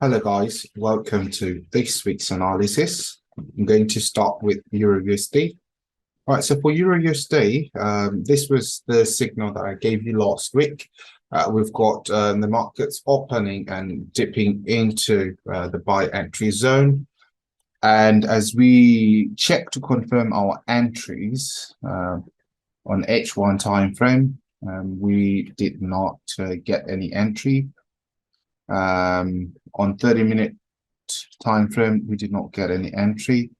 Hello guys, welcome to this week's analysis. I'm going to start with Eurusd. All right, so for Eurusd, this was the signal that I gave you last week. We've got the markets opening and dipping into the buy entry zone. And as we check to confirm our entries on H1 time frame, we did not get any entry. On 30-minute time frame, we did not get any entry.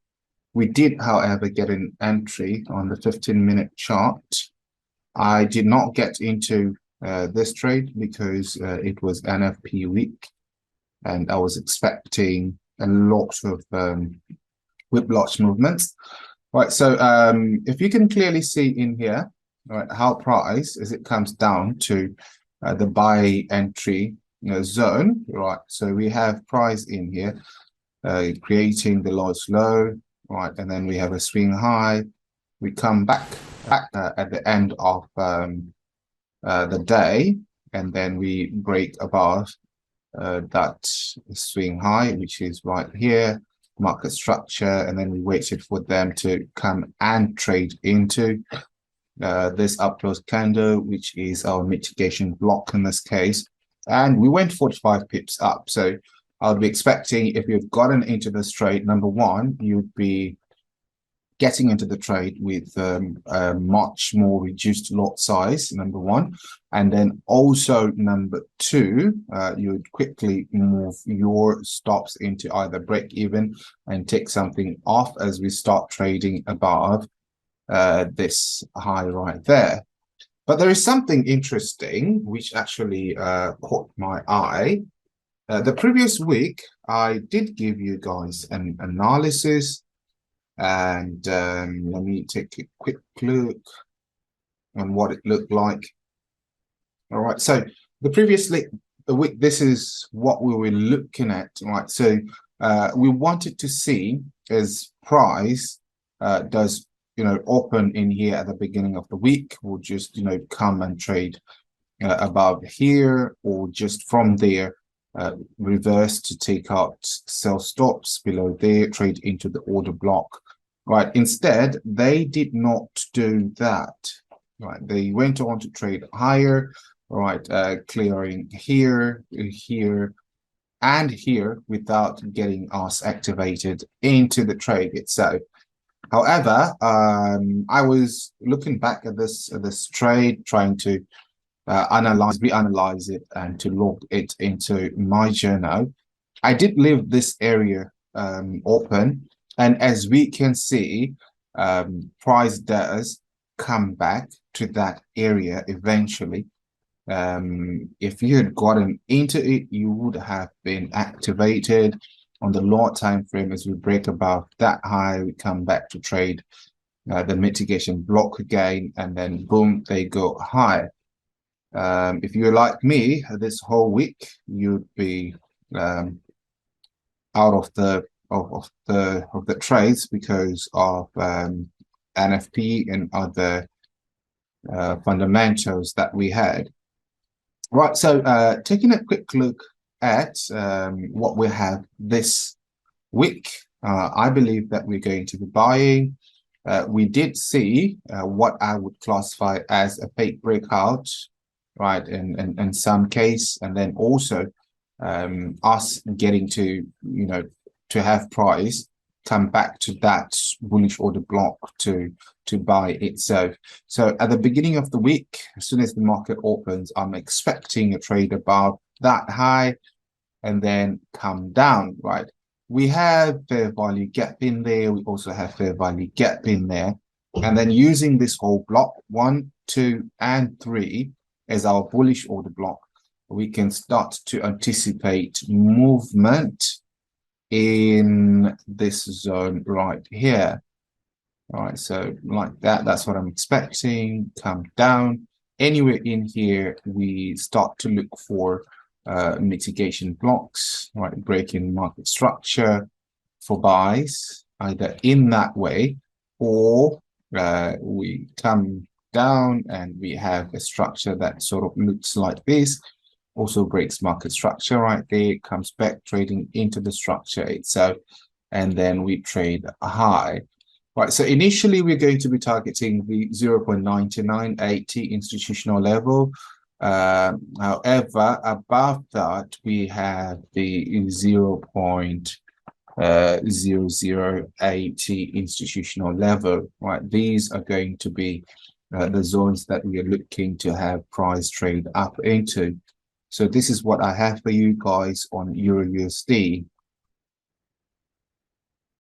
We did, however, get an entry on the 15-minute chart. I did not get into this trade because it was NFP week, and I was expecting a lot of whiplash movements. Right, so if you can clearly see in here, right, how price as it comes down to the buy entry zone, right? So we have price in here creating the lowest low, right? And then we have a swing high. We come back at the end of the day, and then we break above that swing high, which is right here, market structure, and then we waited for them to come and trade into this up close candle, which is our mitigation block in this case. And we went 45 pips up. So I'll be expecting, if you've gotten into this trade, number one, you'd be getting into the trade with a much more reduced lot size, number one. And then also number two, you'd quickly move your stops into either break even and take something off as we start trading above this high right there. But there is something interesting which actually caught my eye. The previous week, I did give you guys an analysis, and let me take a quick look on what it looked like. All right, so the previous week, this is what we were looking at, right? So we wanted to see as price does open in here at the beginning of the week, or just come and trade above here, or just from there reverse to take out sell stops below there, trade into the order block, right? Instead, they did not do that, right? They went on to trade higher, right? Clearing here, and here without getting us activated into the trade itself. However, I was looking back at this trade, trying to reanalyze it, and to log it into my journal. I did leave this area open, and as we can see, price does come back to that area eventually. If you had gotten into it, you would have been activated on the lower time frame. As we break above that high, we come back to trade the mitigation block again, and then boom, they go high. If you're like me, this whole week you'd be out of the trades because of NFP and other fundamentals that we had. Right, so taking a quick look at what we have this week, I believe that we're going to be buying. We did see what I would classify as a fake breakout, right, in some case, and then also us getting to to have price come back to that bullish order block to buy itself. So at the beginning of the week, as soon as the market opens, I'm expecting a trade above that high and then come down, right? We have fair value gap in there. We also have fair value gap in there. And then using this whole block 1, 2, and 3 as our bullish order block, we can start to anticipate movement in this zone right here. All right, so like that, that's what I'm expecting. Come down. Anywhere in here, we start to look for mitigation blocks, right? Breaking market structure for buys, either in that way, or we come down and we have a structure that sort of looks like this, also breaks market structure right there. It comes back trading into the structure itself, and then we trade a high. Right, so initially we're going to be targeting the 0.9980 institutional level. However, above that, we have the 0.0080 institutional level. Right, these are going to be the zones that we are looking to have price trade up into. So this is what I have for you guys on EURUSD.